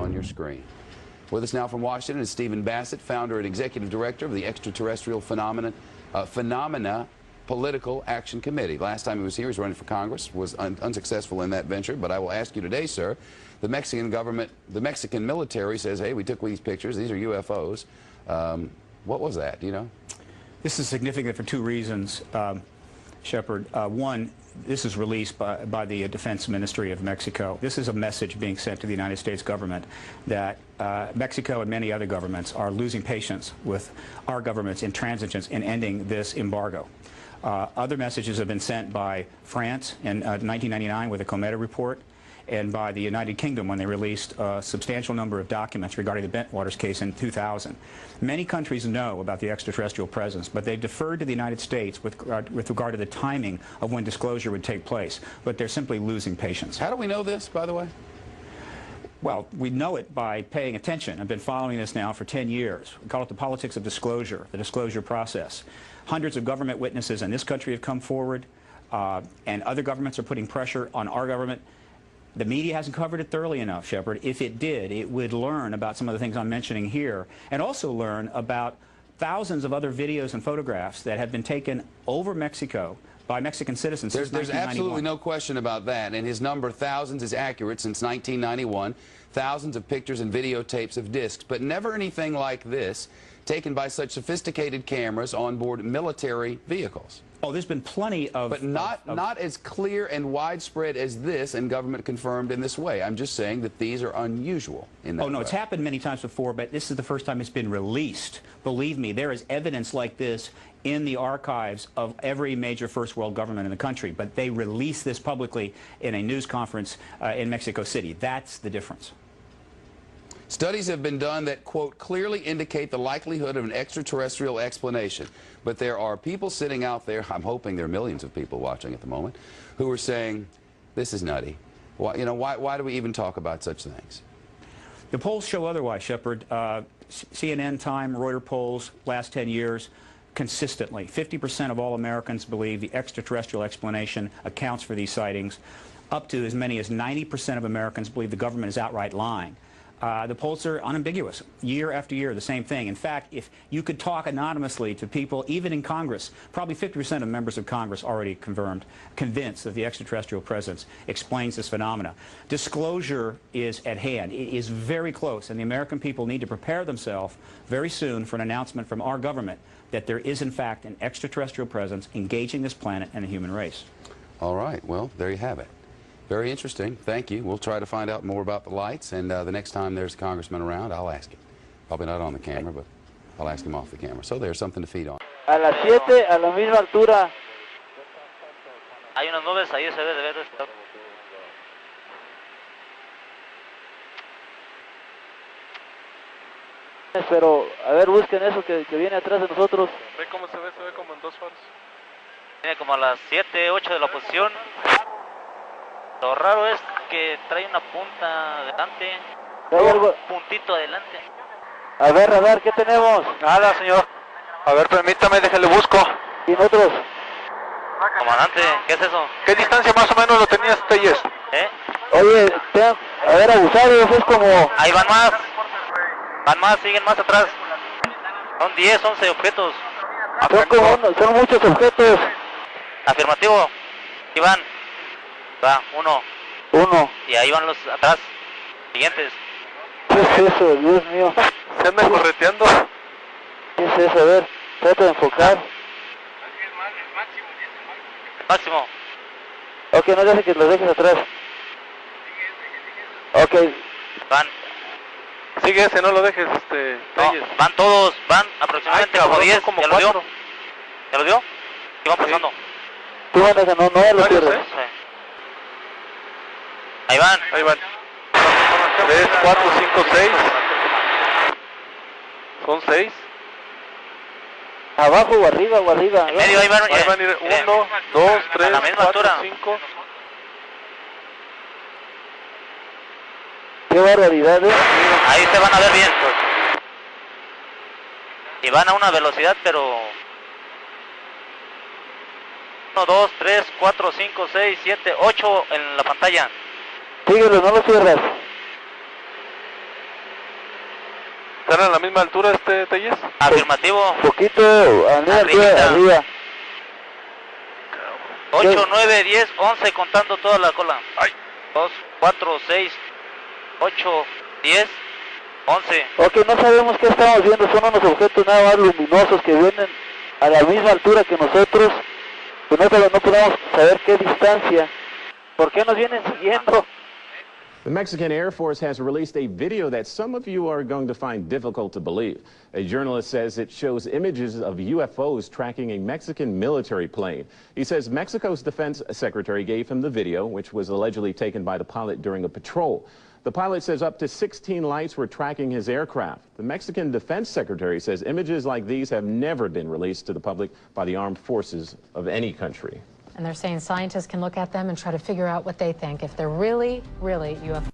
on your screen. With us now from Washington is Stephen Bassett, founder and executive director of the Extraterrestrial Phenomena Political Action Committee. Last time he was here, he was running for Congress, was unsuccessful in that venture. But I will ask you today, sir, the Mexican government, the Mexican military says, hey, we took these pictures, these are UFOs. What was that, do you know? This is significant for two reasons, Shepard. One, this is released by the Defense Ministry of Mexico. This is a message being sent to the United States government that Mexico and many other governments are losing patience with our government's intransigence in ending this embargo. Other messages have been sent by France in 1999 with the Cometa report, and by the United Kingdom when they released a substantial number of documents regarding the Bentwaters case in 2000. Many countries know about the extraterrestrial presence, but they've deferred to the United States with regard to the timing of when disclosure would take place. But they're simply losing patience. How do we know this, by the way? Well, we know it by paying attention. I've been following this now for 10 years. We call it the politics of disclosure, the disclosure process. Hundreds of government witnesses in this country have come forward, and other governments are putting pressure on our government. The media hasn't covered it thoroughly enough, Shepard. If it did, it would learn about some of the things I'm mentioning here, and also learn about thousands of other videos and photographs that have been taken over Mexico by Mexican citizens since 1991. There's absolutely no question about that, and his number, thousands, is accurate since 1991. Thousands of pictures and videotapes of discs, but never anything like this taken by such sophisticated cameras on board military vehicles. Oh, there's been plenty of... But not as clear and widespread as this, and government confirmed in this way. I'm just saying that these are unusual in that way. Oh, no, it's happened many times before, but this is the first time it's been released. Believe me, there is evidence like this in the archives of every major first world government in the country, but they release this publicly in a news conference in Mexico City. That's the difference. Studies have been done that, quote, clearly indicate the likelihood of an extraterrestrial explanation. But there are people sitting out there, I'm hoping there are millions of people watching at the moment, who are saying, this is nutty. Why, you know, why do we even talk about such things? The polls show otherwise, Shepard. CNN, Time, Reuters polls, last 10 years, consistently, 50% of all Americans believe the extraterrestrial explanation accounts for these sightings. Up to as many as 90% of Americans believe the government is outright lying. The polls are unambiguous. Year after year, the same thing. In fact, if you could talk anonymously to people, even in Congress, probably 50% of members of Congress already convinced that the extraterrestrial presence explains this phenomena. Disclosure is at hand. It is very close, and the American people need to prepare themselves very soon for an announcement from our government that there is, in fact, an extraterrestrial presence engaging this planet and the human race. All right. Well, there you have it. Very interesting. Thank you. We'll try to find out more about the lights, and the next time there's a congressman around, I'll ask him. Probably not on the camera, but I'll ask him off the camera. So there's something to feed on. A las 7, a la misma altura. Hay unas nubes ahí, se debe de estar. Pero, a ver, busquen eso que viene atrás de nosotros. ¿Ve cómo se ve? Se ve como en dos faros. Viene como a las 7, 8 de la posición. Lo raro es que trae una punta adelante, un puntito adelante. A ver, ¿qué tenemos? Nada, señor. A ver, permítame, déjale busco. ¿Y nosotros? Comandante, ¿qué es eso? ¿Qué distancia más o menos lo tenías, Telles? Oye, a ver, abusados, es como... Ahí van más, siguen más atrás. Son 10, 11 objetos. Son muchos objetos. Afirmativo, y van. Va, uno. Y ahí van los atrás, siguientes. ¿Qué es eso, Dios mío? ¿Se anda correteando? ¿Qué es eso? A ver, trata de enfocar. Máximo. Ok, no dejes que los dejes atrás. Ok. Van. Sigue ese, no lo dejes, No, van todos, van aproximadamente como 10, como ¿ya 4. lo dio? ¿Ya lo dio? ¿Qué van pasando? Tú van a no lo cierres. Sí. Ahí van. 3, 4, 5, 6. Son 6. ¿Abajo o arriba o arriba? En medio, ahí van a ir 1, 2, 3, 4, 5. Qué barbaridad, Ahí se van a ver bien. Y van a una velocidad, pero... 1, 2, 3, 4, 5, 6, 7, 8 en la pantalla. Síguelo, no lo cierras. ¿Están a la misma altura, Telles? Afirmativo. Poquito, arriba. 8, 9, 10, 11, contando toda la cola. 2, 4, 6, 8, 10, 11. Ok, no sabemos qué estamos viendo, son unos objetos nada más luminosos que vienen a la misma altura que nosotros. Pues no podemos saber qué distancia. ¿Por qué nos vienen siguiendo? The Mexican Air Force has released a video that some of you are going to find difficult to believe. A journalist says it shows images of UFOs tracking a Mexican military plane. He says Mexico's defense secretary gave him the video, which was allegedly taken by the pilot during a patrol. The pilot says up to 16 lights were tracking his aircraft. The Mexican defense secretary says images like these have never been released to the public by the armed forces of any country. And they're saying scientists can look at them and try to figure out what they think, if they're really, really UFOs.